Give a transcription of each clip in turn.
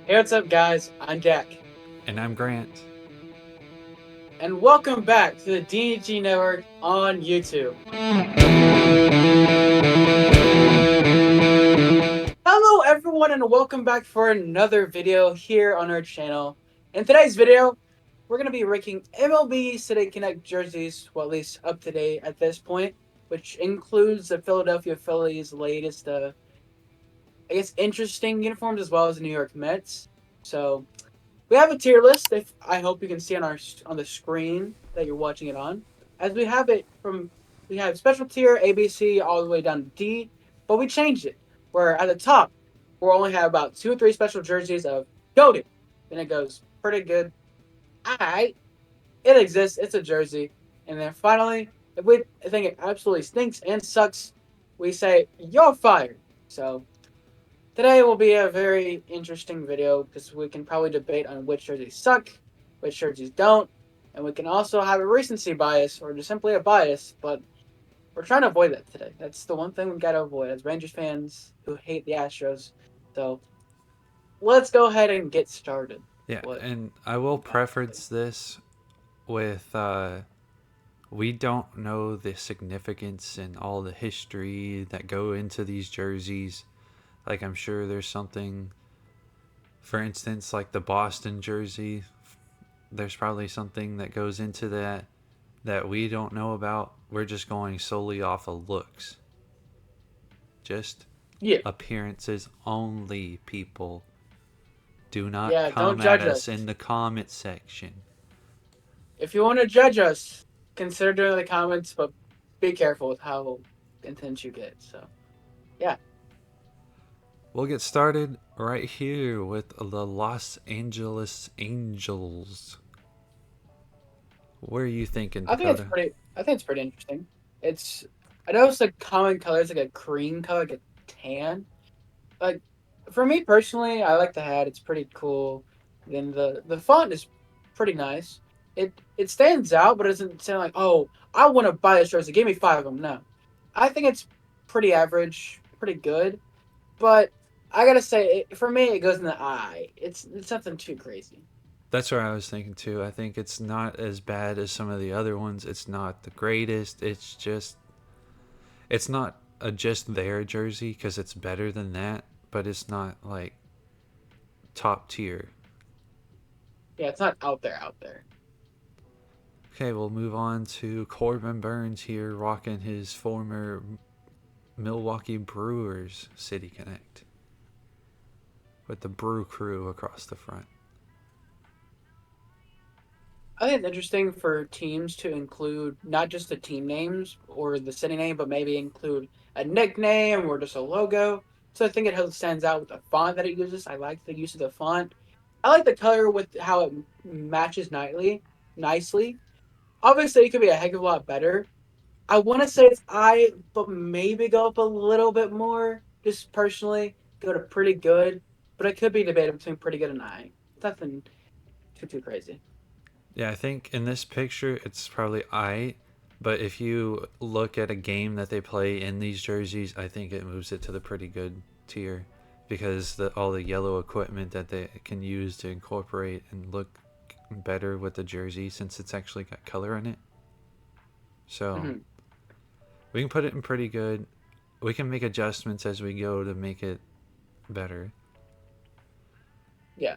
Hey, what's up, guys? I'm Jack, And I'm Grant. and welcome back to the DG Network on YouTube. Hello, everyone, and welcome back for another video here on our channel. In today's video, we're going to be ranking MLB City Connect jerseys, well, at least up to date at this point, which includes the Philadelphia Phillies' latest, interesting uniforms as well as the New York Mets. So, we have a tier list. If I hope you can see on the screen that you're watching it on, as we have special tier A, B, C all the way down to D, but we changed it. Where at the top we only have about 2 or 3 special jerseys of goaded, and it goes pretty good. Alright, it exists. It's a jersey, and then finally, if we think it absolutely stinks and sucks, we say you're fired. So today will be a very interesting video because we can probably debate on which jerseys suck, which jerseys don't, and we can also have a recency bias or just simply a bias, but we're trying to avoid that today. That's the one thing we gotta avoid as Rangers fans who hate the Astros. So let's go ahead and get started. Yeah, What and I will we got today. preference this with we don't know the significance and all the history that go into these jerseys. Like, I'm sure there's something, for instance, like the Boston jersey, there's probably something that goes into that we don't know about. We're just going solely off of looks. Just Yeah, appearances only, people. Do not yeah, don't come at judge us us. in the comment section. If you want to judge us, consider doing it in the comments, but be careful with how intense you get. So yeah. We'll get started right here with the Los Angeles Angels. What are you thinking, Dakota? I think it's pretty interesting. It's I know it's like common colors like a green color, like a tan. Like for me personally, I like the hat. It's pretty cool. Then the font is pretty nice. It stands out, but it doesn't sound like, oh, I want to buy this jersey. Give me 5 of them. No, I think it's pretty average, pretty good. But I gotta say, for me, it goes in the eye. It's nothing too crazy. That's what I was thinking too. I think it's not as bad as some of the other ones. It's not the greatest. It's not a just their jersey because it's better than that, but it's not like top tier. Yeah, it's not out there, out there. Okay, we'll move on to Corbin Burns here, rocking his former Milwaukee Brewers City Connect with the Brew Crew across the front. I think it's interesting for teams to include not just the team names or the city name, but maybe include a nickname or just a logo. So I think it stands out with the font that it uses. I like the use of the font. I like the color with how it matches nicely. Obviously, it could be a heck of a lot better. I want to say it's I, but maybe go up a little bit more. Just personally, go to pretty good, but it could be debated between pretty good and I. Nothing too crazy. Yeah, I think in this picture it's probably I, but if you look at a game that they play in these jerseys, I think it moves it to the pretty good tier because all the yellow equipment that they can use to incorporate and look better with the jersey since it's actually got color in it. So Hmm. we can put it in pretty good. We can make adjustments as we go to make it better. Yeah.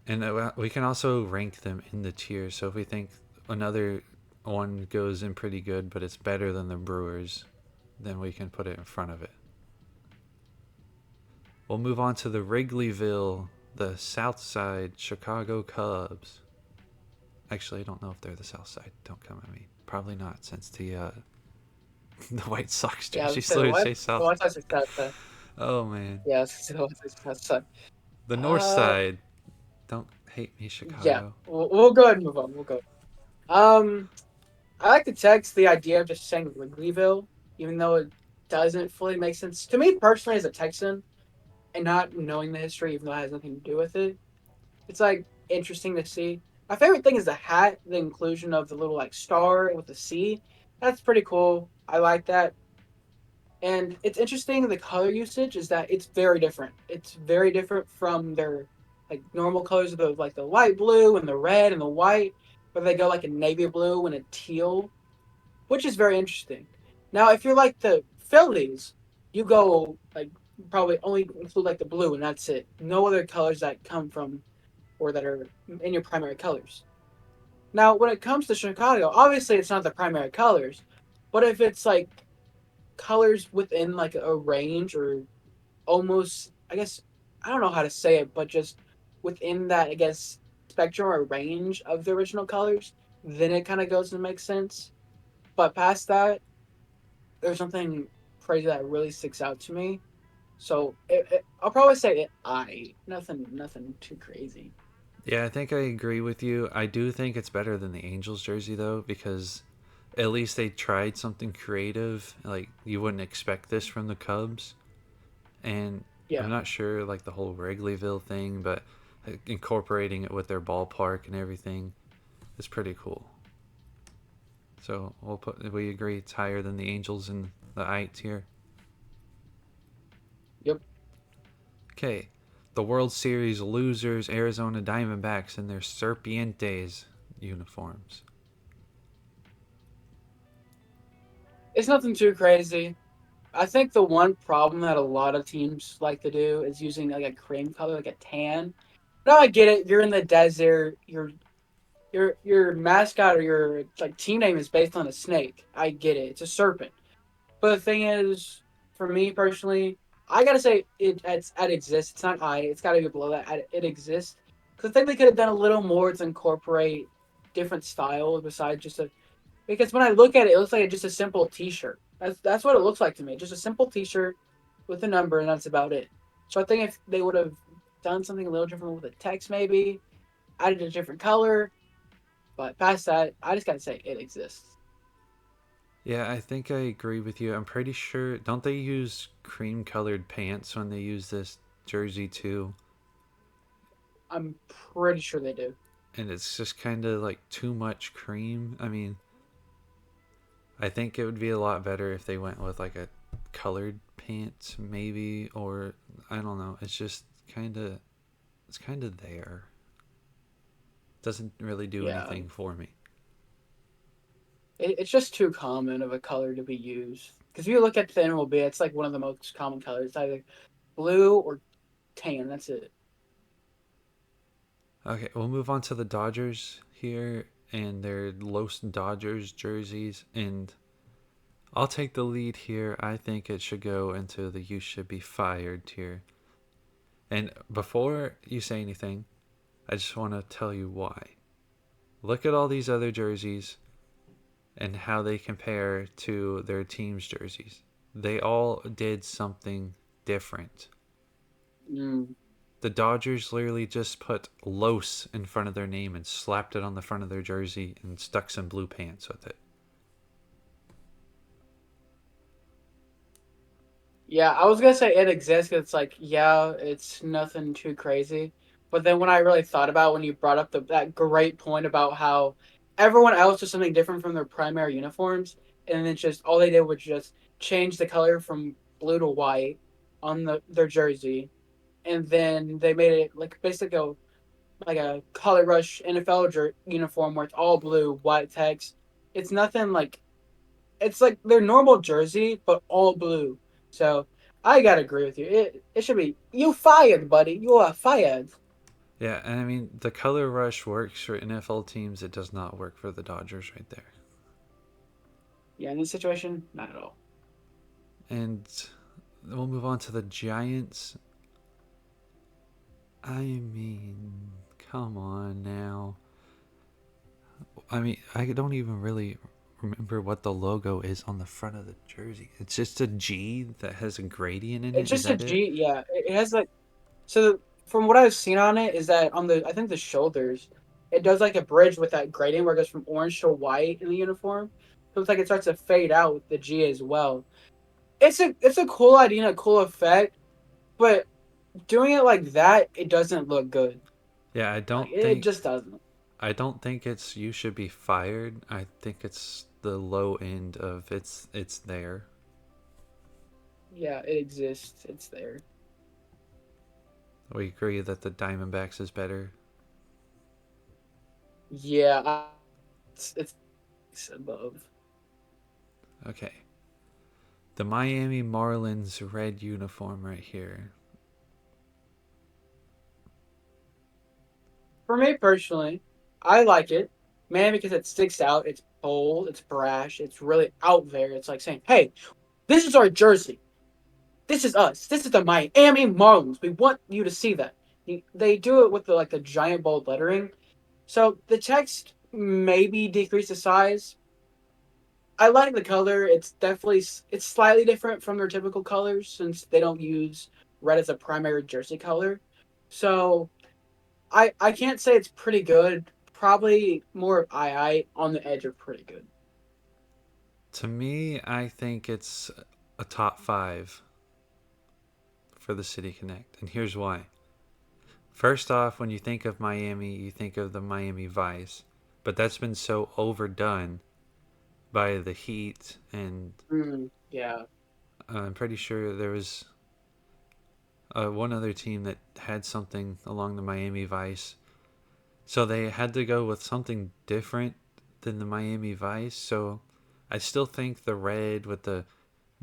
And we can also rank them in the tiers. So if we think another one goes in pretty good, but it's better than the Brewers, then we can put it in front of it. We'll move on to the Wrigleyville, the South Side Chicago Cubs. Actually, I don't know if they're the South Side. Don't come at me. Probably not, since the the White Sox Yeah, I was jersey gonna say slowly what? say The South. White Sox are sad. Oh man, Yeah, I was gonna say the White Sox are sad. the North Uh, Side. Don't hate me, yeah, Chicago. we'll go ahead and move on. We'll go. Um, I like the text, the idea of just saying Wrigleyville, even though it doesn't fully make sense to me personally as a Texan, and not knowing the history, even though it has nothing to do with it. It's like interesting to see. My favorite thing is the hat, the inclusion of the little like star with the C. That's pretty cool. I like that. And it's interesting the color usage is that it's very different. It's very different from their like normal colors of the like the light blue and the red and the white, but they go like a navy blue and a teal, which is very interesting. Now, if you're like the Phillies, you go like probably only include like the blue and that's it. No other colors that come from or that are in your primary colors. Now, when it comes to Chicago, obviously it's not the primary colors, but if it's like colors within like a range or almost, I guess, I don't know how to say it, but just within that, I guess, spectrum or range of the original colors, then it kind of goes and makes sense. But past that, there's something crazy that really sticks out to me. So I'll probably say nothing too crazy. Yeah, I think I agree with you. I do think it's better than the Angels jersey though, because at least they tried something creative. Like you wouldn't expect this from the Cubs, and I'm Yeah. not sure like the whole Wrigleyville thing, but incorporating it with their ballpark and everything is pretty cool. So we agree it's higher than the Angels in the I tier. Yep. Okay, the World Series losers, Arizona Diamondbacks, in their Serpientes uniforms. It's nothing too crazy. I think the one problem that a lot of teams like to do is using like a cream color, like a tan. No, I get it. You're in the desert. Your mascot or your like team name is based on a snake. I get it. It's a serpent. But the thing is, for me personally, I gotta say it exists. It's not I. It's gotta be below that. It exists because I think they could have done a little more to incorporate different styles besides just a. Because when I look at it, it looks like just a simple T-shirt. That's what it looks like to me. Just a simple T-shirt with a number, and that's about it. So I think if they would have done something a little different with the text, maybe added a different color, but past that, I just gotta say it exists. Yeah, I think I agree with you. I'm pretty sure. Don't they use cream colored pants when they use this jersey too? I'm pretty sure they do. And it's just kind of like too much cream. I mean, I think it would be a lot better if they went with like a colored pants, maybe, or I don't know. It's just it's kind of there. Doesn't really do Yeah, anything for me. it's just too common of a color to be used. Because if you look at the MLB, it's like one of the most common colors, it's either blue or tan. That's it. Okay, we'll move on to the Dodgers here and their Los Dodgers jerseys. And I'll take the lead here. I think it should go into the you should be fired tier. And before you say anything, I just want to tell you why. Look at all these other jerseys and how they compare to their team's jerseys. They all did something different. Mm. The Dodgers literally just put Los in front of their name and slapped it on the front of their jersey and stuck some blue pants with it. Yeah, I was gonna say it exists. 'Cause it's like, yeah, it's nothing too crazy. But then when I really thought about when you brought up that great point about how everyone else does something different from their primary uniforms, and it's just all they did was just change the color from blue to white on their jersey, and then they made it like basically like a color rush NFL uniform where it's all blue, white text. It's nothing like it's like their normal jersey, but all blue. So I gotta agree with you. It should be you fired, buddy. You are fired. Yeah, and I mean, the color rush works for NFL teams. It does not work for the Dodgers right there. Yeah, in this situation, not at all. And we'll move on to the Giants. I mean, come on now. I mean, I don't even really remember what the logo is on the front of the jersey. It's just a G that has a gradient in It's it. Is just a that it? G. Yeah, it has like so. From what I've seen on it, is that on the I think the shoulders, it does like a bridge with that gradient where it goes from orange to white in the uniform. So it's like it starts to fade out with the G as well. It's a cool idea and a cool effect, but doing it like that, it doesn't look good. Yeah, Like it just doesn't. I don't think it's you should be fired. I think it's the low end of it's there. Yeah, it exists. It's there. We agree that the Diamondbacks is better. Yeah, it's above. Okay. The Miami Marlins red uniform right here. For me personally, I like it, man, because it sticks out. It's bold, it's brash, it's really out there. It's like saying, "Hey, this is our jersey. This is us. This is the Miami Marlins. We want you to see that." They do it with the giant bold lettering. So the text maybe decrease the size. I like the color. It's slightly different from their typical colors since they don't use red as a primary jersey color. So I can't say it's pretty good. Probably more of I on the edge of pretty good. To me, I think it's a top five for the City Connect, and here's why. First off, when you think of Miami, you think of the Miami Vice, but that's been so overdone by the Heat, and Yeah. I'm pretty sure there was one other team that had something along the Miami Vice. So they had to go with something different than the Miami Vice. So I still think the red with the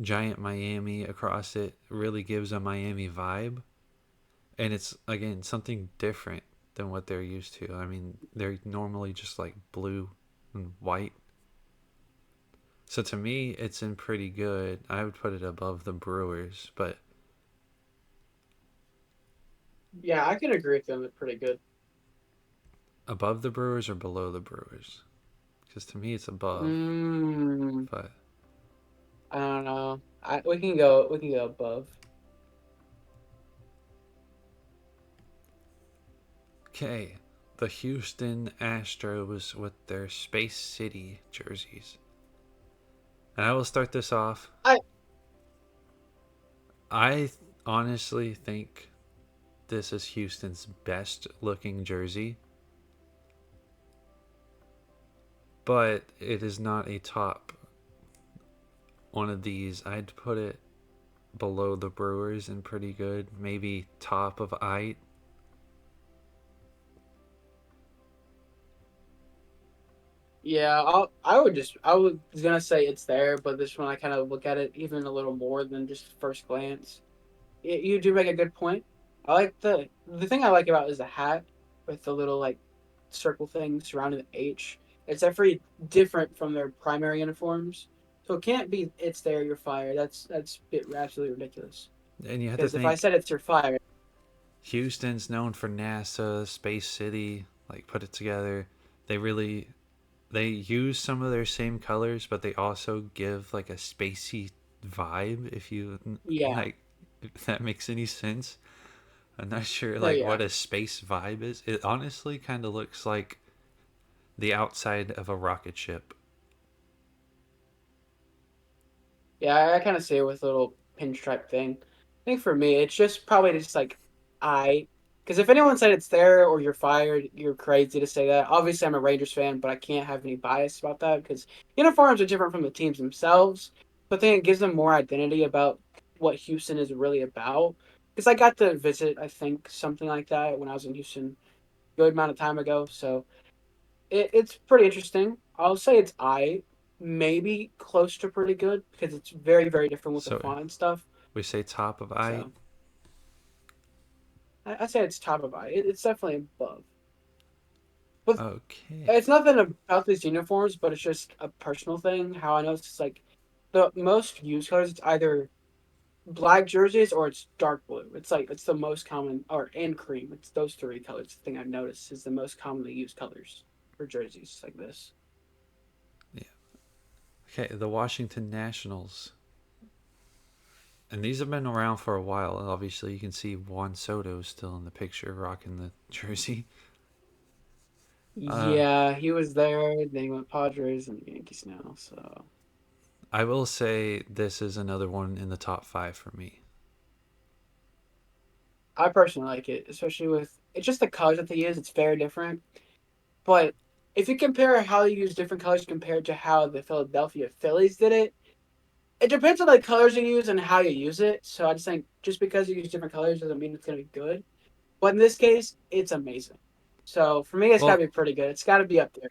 giant Miami across it really gives a Miami vibe. And it's, again, something different than what they're used to. I mean, they're normally just like blue and white. So to me, it's in pretty good. I would put it above the Brewers, but Yeah, I can agree with them. They're pretty good. above the Brewers or below the Brewers? Because to me, it's above. Mm, But I don't know. We can go above. okay, the Houston Astros with their Space City jerseys. And I will start this off. I I honestly think this is Houston's best looking jersey, but it is not a top one of these. I'd put it below the Brewers and pretty good. Maybe top of eight. Yeah, I was gonna say it's there, but this one I kind of look at it even a little more than just first glance. You do make a good point. I like the thing I like about it is the hat with the little like circle thing surrounding the H. It's definitely different from their primary uniforms, so it can't be it's there you're fired. That's absolutely ridiculous. And you have to Because if I think said it's you're fired, Houston's known for NASA, Space City, like put it together. They really they use some of their same colors, but they also give like a spacey vibe. If you yeah, like, if that makes any sense. I'm not sure no, like yeah. what a space vibe is. It honestly kind of looks like the outside of a rocket ship. Yeah, I kind of see it with a little pinstripe thing. I think for me, it's just probably just like I, because if anyone said it's there or you're fired, you're crazy to say that. Obviously, I'm a Rangers fan, but I can't have any bias about that because uniforms are different from the teams themselves. But then it gives them more identity about what Houston is really about. Because I got to visit, I think, something like that when I was in Houston a good amount of time ago. So it's pretty interesting. I'll say it's maybe close to pretty good because it's very very different with the So font and stuff. we say top of I. So I say it's top of it's definitely above. But Okay. it's nothing about these uniforms, but it's just a personal thing. How I know it's like the most used colors. It's either black jerseys or it's dark blue. It's like it's the most common, or and cream. It's those three colors. The thing I've noticed is the most commonly used colors for jerseys like this. Yeah. Okay. The Washington Nationals. And these have been around for a while. Obviously, you can see Juan Soto still in the picture rocking the jersey. Uh, Yeah, he was there. Then he went Padres and Yankees now. So I will say this is another one in the top five for me. I personally like it, especially with it's just the colors that they use. It's very different. But if you compare how they use different colors compared to how the Philadelphia Phillies did it, it depends on the colors you use and how you use it. So I just think just because you use different colors doesn't mean it's gonna be good. But in this case, it's amazing. So for me, it's got to Well, be pretty good. It's got to be up there.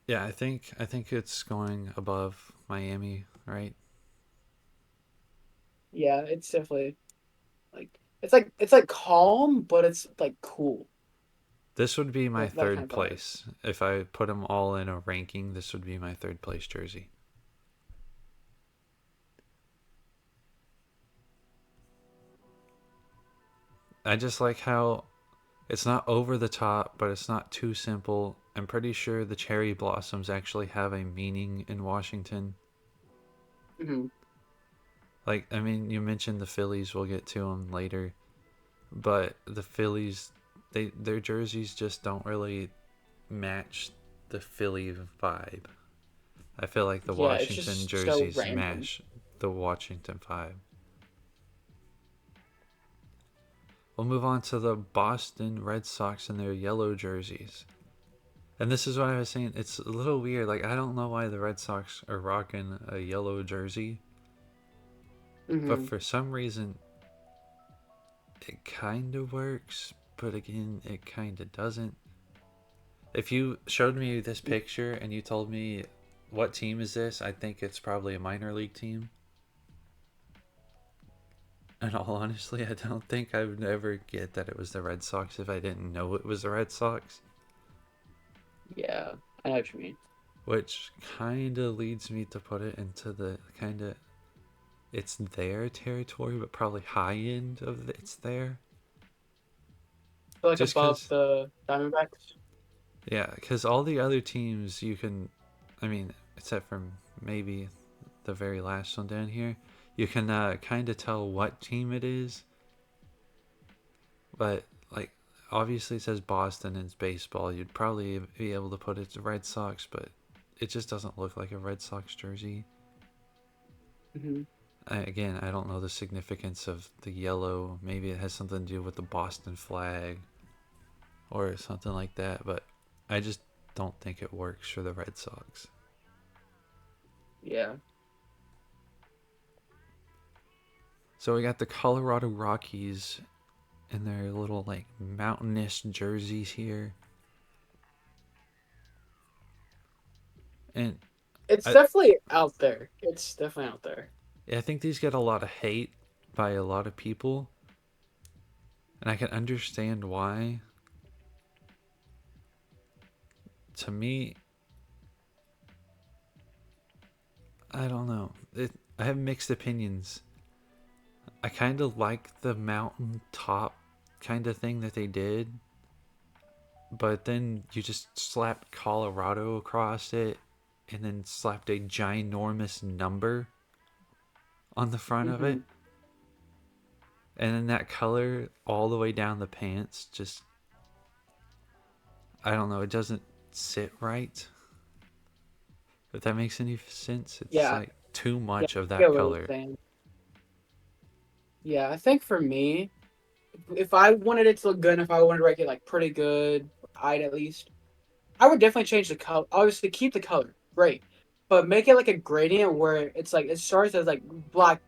yeah, I think it's going above Miami, right? Yeah, it's definitely it's like calm, but it's like cool. This would be my That kind third of vibe. place. If I put them all in a ranking, this would be my third place jersey. I just like how it's not over the top, but it's not too simple. I'm pretty sure the cherry blossoms actually have a meaning in Washington. Hmm. Like, I mean, you mentioned the Phillies. We'll get to them later, but the Phillies, their jerseys just don't really match the Philly vibe. I feel like the Yeah, it's Washington just so jerseys random. match the Washington vibe. We'll move on to the Boston Red Sox and their yellow jerseys. And this is what I was saying. It's a little weird. Like, I don't know why the Red Sox are rocking a yellow jersey, but Hmm. for some reason, it kind of works, but again, it kind of doesn't. If you showed me this picture and you told me what team is this, I think it's probably a minor league team. And all honestly, I don't think I would ever get that it was the Red Sox if I didn't know it was the Red Sox. Yeah, I know what you mean. Which kind of leads me to put it into the kind of it's their territory, but probably high end of it's there. So like Just above because, the Diamondbacks. yeah, because all the other teams you can, I mean, except for maybe the very last one down here, you can kind of tell what team it is, but like obviously it says Boston and it's baseball. You'd probably be able to put it's Red Sox, but it just doesn't look like a Red Sox jersey. Hmm. Again, I don't know the significance of the yellow. Maybe it has something to do with the Boston flag or something like that, but I just don't think it works for the Red Sox. Yeah. So we got the Colorado Rockies in their little like mountainous jerseys here. And It's I definitely out there. It's definitely out there. I think these get a lot of hate by a lot of people, and I can understand why. To me, I don't know. I have mixed opinions. I kind of like the mountain top kind of thing that they did, but then you just slapped Colorado across it and then slapped a ginormous number on the front of Hmm. it. And then that color all the way down the pants just, I don't know, it doesn't sit right. If that makes any sense, it's Yeah. like too Yeah. much of I get that what you're color. saying. Yeah, I think for me, if I wanted it to look good, and if I wanted to make it like pretty good, I'd at least I would definitely change the color. Obviously, keep the color, great, but make it like a gradient where it's like it starts as like black.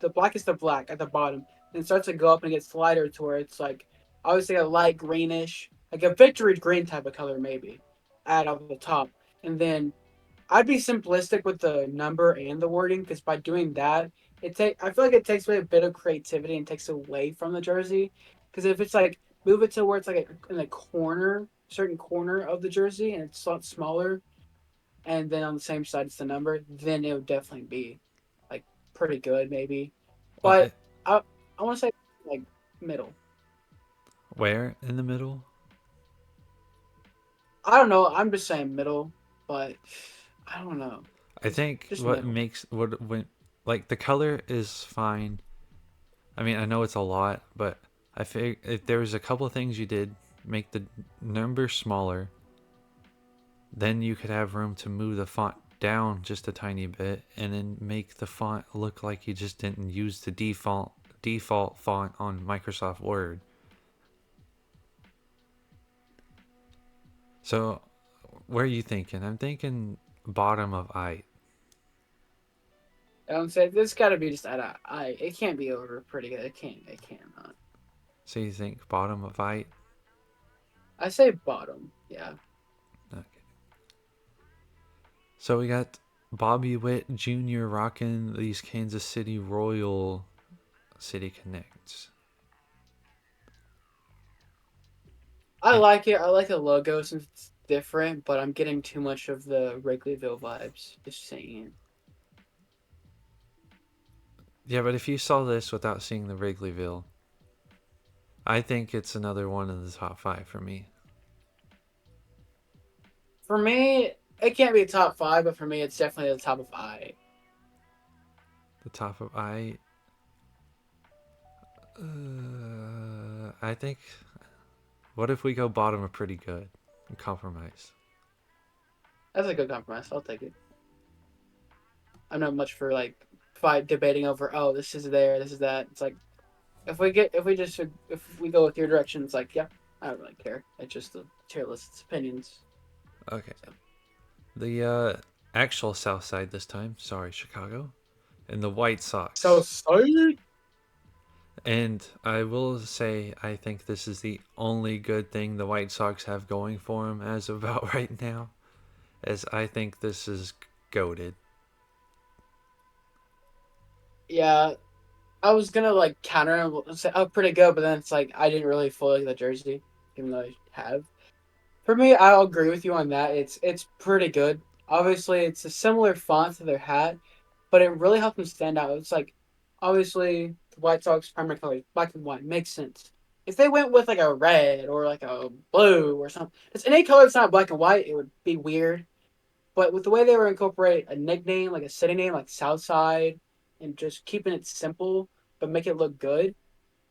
The black is the black at the bottom, and it starts to go up and it gets lighter to where it's like obviously a light greenish, like a victory green type of color maybe, add on the top, and then I'd be simplistic with the number and the wording because by doing that, I feel like it takes away a bit of creativity and takes away from the jersey. Because if it's like move it to where it's like in a corner, certain corner of the jersey, and it's a lot smaller, and then on the same side it's the number, then it would definitely be like pretty good maybe. Well, But I want to say like middle. where in the middle? I don't know. I'm just saying middle, but I don't know. I Just think just what middle. makes what when like the color is fine. I mean, I know it's a lot, but I think if there was a couple of things you did, make the number smaller, then you could have room to move the font down just a tiny bit, and then make the font look like you just didn't use the default font on Microsoft Word. So, where are you thinking? I'm thinking bottom of I. I don't say this got to be just at I. It can't be over pretty good. It can't. It cannot. So you think bottom of height? I say bottom. Yeah. Okay. So we got Bobby Witt Jr. rocking these Kansas City Royal City Connects. I And, like it. I like the logo since it's different, but I'm getting too much of the Wrigleyville vibes. Just saying. yeah, but if you saw this without seeing the Wrigleyville, I think it's another one in the top five for me. For me, it can't be a top five, but for me, it's definitely the top of I. The top of I think. What if we go bottom of pretty good and compromise? That's a good compromise. I'll take it. I'm not much for like fight debating over. Oh, this is there. This is that. It's like if we go with your direction, it's like yeah, I don't really care. It's just the tier list's opinions. Okay. So The actual South Side this time. Sorry, Chicago. And the White so Sox. side. And I will say, I think this is the only good thing the White Sox have going for them as of about right now, as I think this is goaded. Yeah, I was gonna like counter and say oh pretty good, but then it's like I didn't really fully like the jersey, even though I have. For me, I'll agree with you on that. It's pretty good. Obviously, it's a similar font to their hat, but it really helps them stand out. It's like obviously the White Sox primary color is black and white makes sense. If they went with like a red or like a blue or something, it's any color that's not black and white, it would be weird. But with the way they were incorporate a nickname, like a city name, like Southside, and just keeping it simple but make it look good,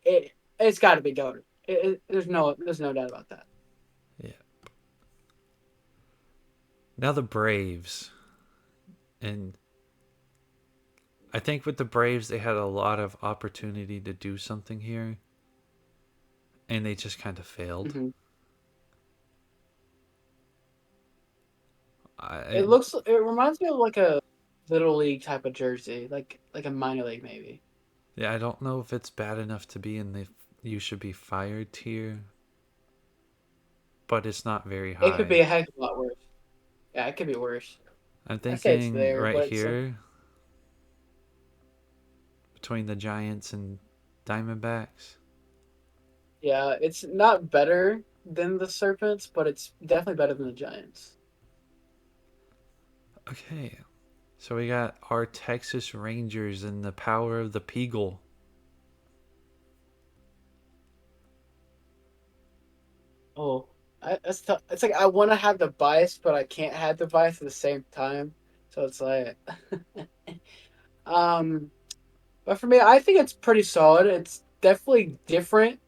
it's got to be goated. There's no doubt about that. Yeah. Now the Braves. And I think with the Braves, they had a lot of opportunity to do something here, and they just kind of failed. Mm-hmm. I It reminds me of like a little league type of jersey, like a minor league maybe. yeah, I don't know if it's bad enough to be in the you should be fired tier, but it's not very It could be high. a heck of a lot worse. Yeah, it could be worse. I'm I say it's thinking there, right but it's like here between the Giants and Diamondbacks. yeah, it's not better than the Serpents, but it's definitely better than the Giants. Okay, so we got our Texas Rangers and the power of the Peagle. Oh, that's tough. It's like I want to have the bias, but I can't have the bias at the same time. So it's like, um, but for me, I think it's pretty solid. It's definitely different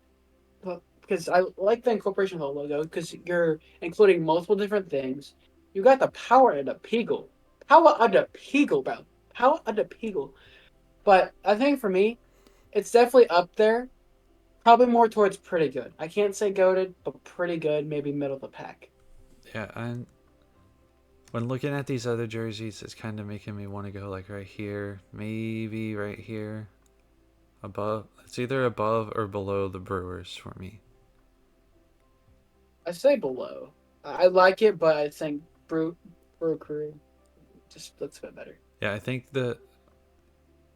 because I like the incorporation of the logo because you're including multiple different things. You got the power of the Peagle. Power of the Peagle, bro. Power of the Peagle. But I think for me, it's definitely up there. Probably more towards pretty good. I can't say goaded, but pretty good, maybe middle of the pack. Yeah, and when looking at these other jerseys, it's kind of making me want to go like right here, maybe right here, above. It's either above or below the Brewers for me. I say below. I like it, but I think Brew Crew just looks a bit better. Yeah, I think the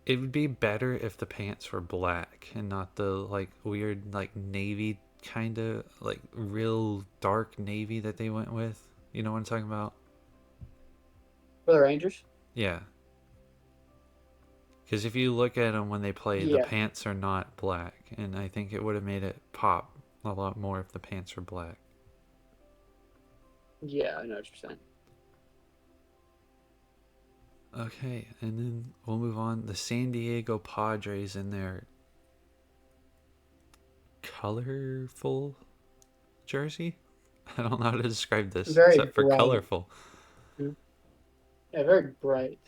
it would be better if the pants were black and not the like weird like navy kind of like real dark navy that they went with. You know what I'm talking about? For the Rangers? Yeah. Because if you look at them when they play, the Yeah. pants are not black, and I think it would have made it pop a lot more if the pants were black. Yeah, I know what you're saying. Okay, and then we'll move on. The San Diego Padres in their colorful jersey. I don't know how to describe this Very except for bright. colorful. Mhm. Yeah, very bright.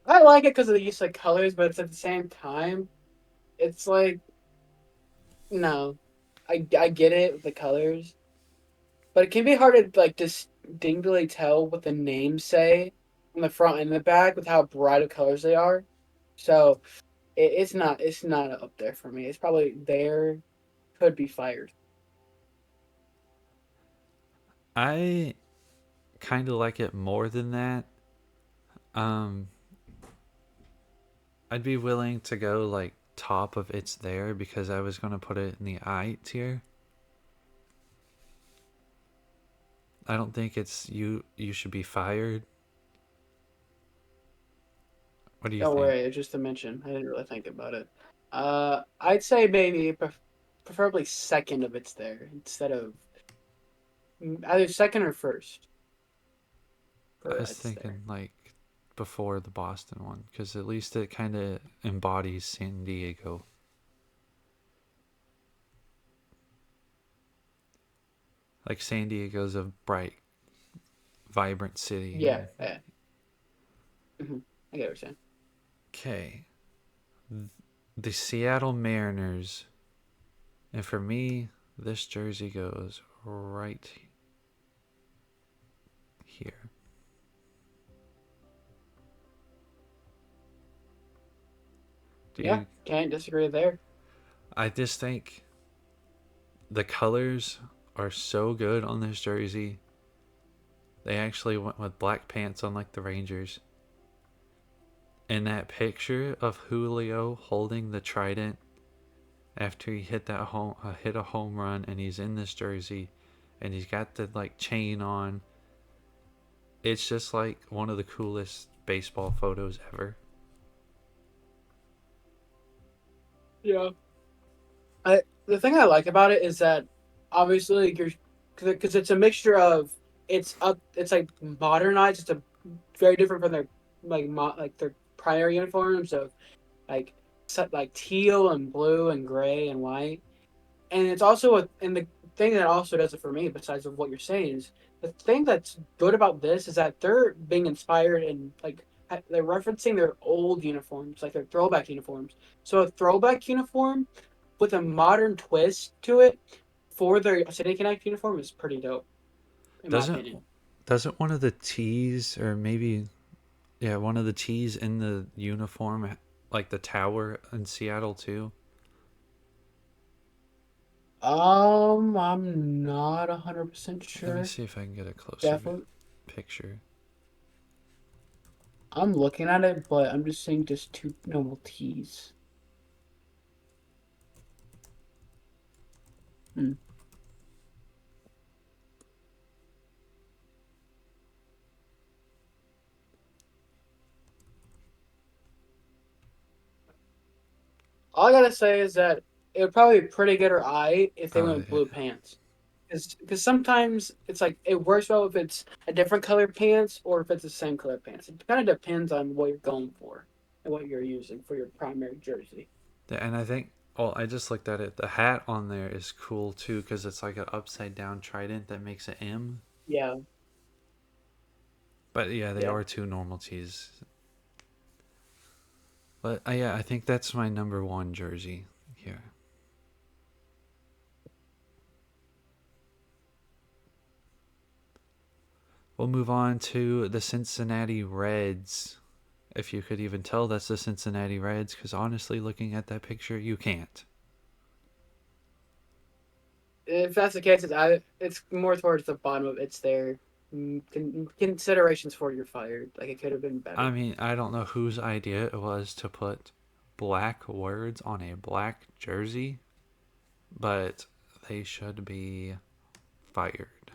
I like it because of the use of colors, but it's at the same time, it's like, no. I get it with the colors, but it can be hard to like distinctly tell what the names say on the front and the back with how bright of colors they are. So it's not up there for me. It's probably there, could be fired. I kind of like it more than that. Um, I'd be willing to go like top of it's there because I was gonna put it in the I tier. I don't think it's you. You should be fired. What do you Don't think? worry, it's just a mention. I didn't really think about it. I'd say maybe preferably second of it's there instead of either second or first I for was it's there. thinking like before the Boston one because at least it kind of embodies San Diego. Like San Diego's a bright, vibrant city, Yeah, and yeah. Hmm. I get what you're saying. okay, the Seattle Mariners, and for me, this jersey goes right here. Do Yeah, you? can't disagree there. I just think the colors are so good on this jersey. They actually went with black pants, unlike the Rangers. And that picture of Julio holding the trident after he hit a home run, and he's in this jersey, and he's got the like chain on. It's just like one of the coolest baseball photos ever. Yeah. The thing I like about it is that obviously you're because it's a mixture of it's like modernized. It's a very different from their like their prior uniforms of like like teal and blue and gray and white. And it's also and the thing that also does it for me, besides of what you're saying, is the thing that's good about this is that they're being inspired and like they're referencing their old uniforms, like their throwback uniforms. So a throwback uniform with a modern twist to it for their City Connect uniform is pretty dope, in my Doesn't opinion. doesn't one of the T's, or maybe yeah, one of the T's in the uniform, like the tower in Seattle too? I'm not 100% Let me sure. see if I can get a closer Definitely, picture. I'm looking at it, but I'm just saying just two normal T's. Hmm. All I gotta say is that it would probably be pretty good or I if they went with Yeah. blue pants. Because sometimes it's like it works well if it's a different color pants or if it's the same color pants. It kind of depends on what you're going for and what you're using for your primary jersey. And I think, well, I just looked at it. The hat on there is cool too because it's like an upside down trident that makes an M. Yeah, But yeah, they yeah. are two normal tees. But yeah, I think that's my number one jersey here. We'll move on to the Cincinnati Reds. If you could even tell that's the Cincinnati Reds, because honestly, looking at that picture, you can't. If that's the case, it's more towards the bottom of it's there. Considerations for your fired. Like it could have been I better. mean, I don't know whose idea it was to put black words on a black jersey, but they should be fired.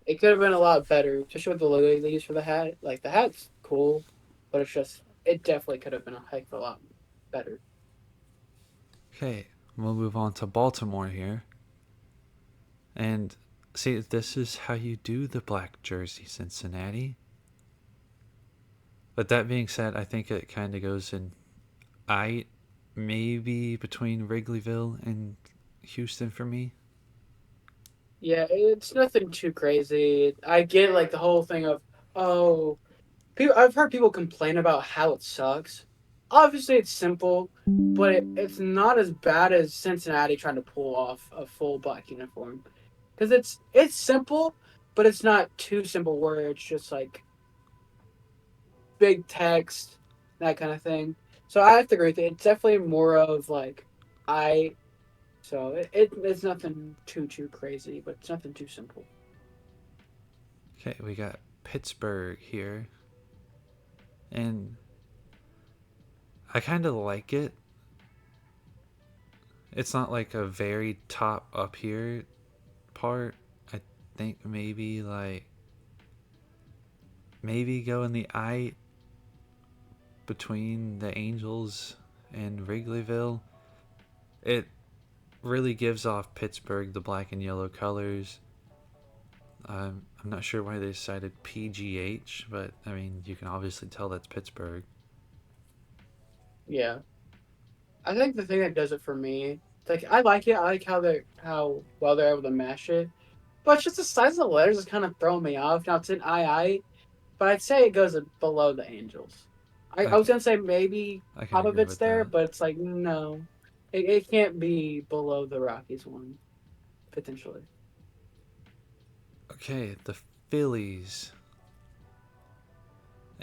It could have been a lot better, especially with the logo they used for the hat. Like the hat's cool, but it's just it definitely could have been a heck of a lot better. Okay, we'll move on to Baltimore here. And see, this is how you do the black jersey, Cincinnati. But that being said, I think it kind of goes in I maybe between Wrigleyville and Houston for me. Yeah, it's nothing too crazy. I get like the whole thing of oh, people. I've heard people complain about how it sucks. Obviously, it's simple, but it's not as bad as Cincinnati trying to pull off a full black uniform. Because it's simple, but it's not too simple where it's just like big text, that kind of thing. So I have to agree with it. It's definitely more of like I So it's nothing too crazy, but it's nothing too simple. Okay, we got Pittsburgh here, and I kind of like it. It's not like a very top up here part. I think maybe go in the eye between the Angels and Wrigleyville. It really gives off Pittsburgh, the black and yellow colors. I'm not sure why they decided PGH, but I mean, you can obviously tell that's Pittsburgh. Yeah, I think the thing that does it for me, like I like it. I like how well they're able to mash it, but it's just the size of the letters is kind of throwing me off. Now it's an I, but I'd say it goes below the Angels. I was Okay, gonna say maybe I can half of agree it's with there, that. but it's like no, it can't be below the Rockies one potentially. Okay, the Phillies.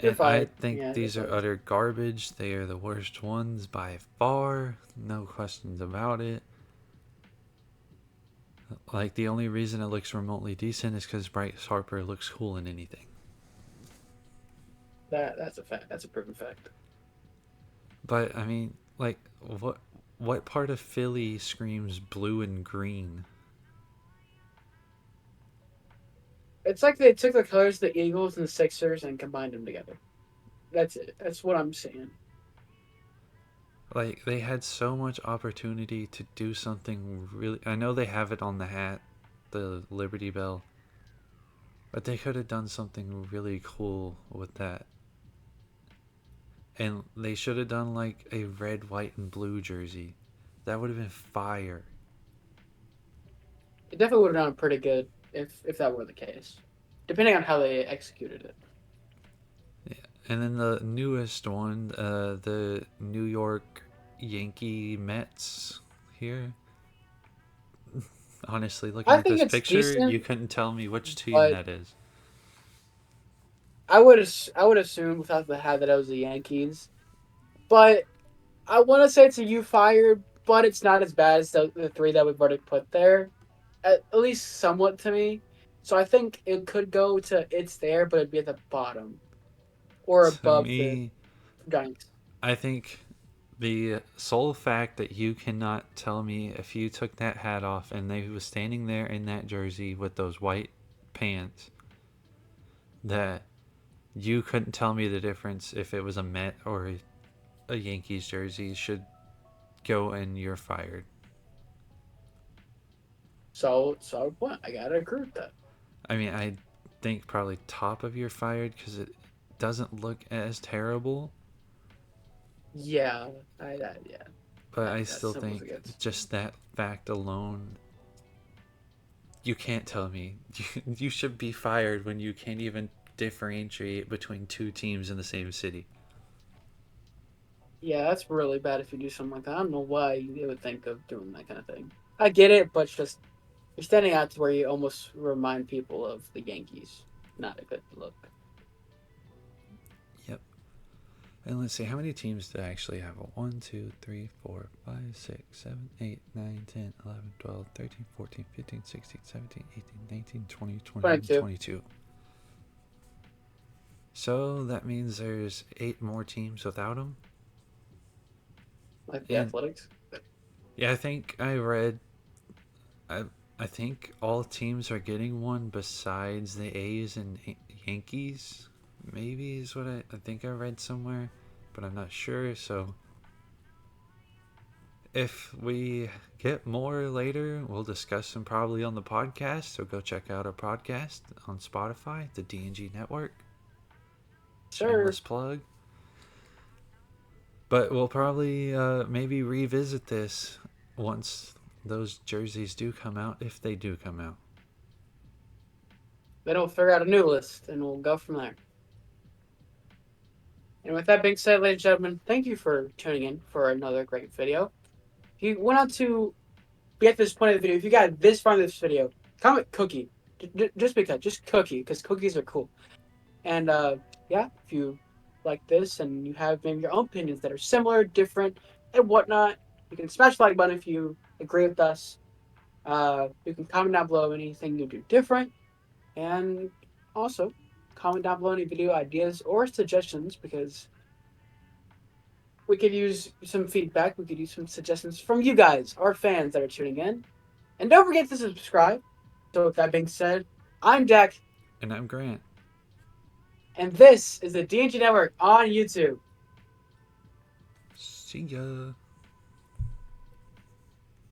You're And I fired. think Yeah, you're these are fired. utter garbage. They are the worst ones by far. No questions about it. Like, the only reason it looks remotely decent is because Bryce Harper looks cool in anything. That's a fact. That's a proven fact. But, I mean, like, what part of Philly screams blue and green? It's like they took the colors of the Eagles and the Sixers and combined them together. That's it. That's what I'm saying. Like, they had so much opportunity to do something really. I know they have it on the hat, the Liberty Bell, but they could have done something really cool with that. And they should have done like a red, white, and blue jersey. That would have been fire. It definitely would have done pretty good if that were the case, depending on how they executed it. Yeah. And then the newest one, the New York Yankee Mets here. Honestly, looking I at think this it's picture, you decent, couldn't tell me which team but that is. I would assume without the hat that it was the Yankees. But I want to say it's a you fired, but it's not as bad as the three that we've already put there, at least somewhat to me. So I think it could go to it's there, but it'd be at the bottom or To above the me, Giants. I think the sole fact that you cannot tell me if you took that hat off and they was standing there in that jersey with those white pants, that you couldn't tell me the difference if it was a Met or a Yankees jersey should go and you're fired. So what? I gotta agree with that. I mean, I think probably top of you're fired because it doesn't look as terrible, Yeah, yeah, but I that's still simple as it think gets. just that fact alone, you can't tell me. You should be fired when you can't even differentiate between two teams in the same city. Yeah, that's really bad if you do something like that. I don't know why you would think of doing that kind of thing. I get it, but it's just you're standing out to where you almost remind people of the Yankees. Not a good look. Yep. And let's see, how many teams do I actually have? 1, 2, 3, 4, 5, 6, 7, 8, 9, 10, 11, 12, 13, 14, 15, 16, 17, 18, 19, 20, 21, 22, 22. So that means there's 8 more teams without them. like the And Athletics. yeah, I think I read. I I think all teams are getting one besides the A's and Yankees. Maybe is what I think I read somewhere, but I'm not sure. So if we get more later, we'll discuss them probably on the podcast. So go check out our podcast on Spotify, the DNG Network. Sure. Shameless plug. But we'll probably maybe revisit this once those jerseys do come out, if they do come out. Then we'll figure out a new list and we'll go from there. And with that being said, ladies and gentlemen, thank you for tuning in for another great video. If you went on to get this point of the video, if you got this far in this video, comment cookie. Just because, just cookie, because cookies are cool. And yeah, if you like this and you have maybe your own opinions that are similar, different, and whatnot, you can smash the like button if you agree with us. You can comment down below anything you do different, and also comment down below any video ideas or suggestions because we could use some feedback. We could use some suggestions from you guys, our fans that are tuning in. And don't forget to subscribe. So, with that being said, I'm Jack, And I'm Grant. and this is the D&G Network on YouTube. See ya.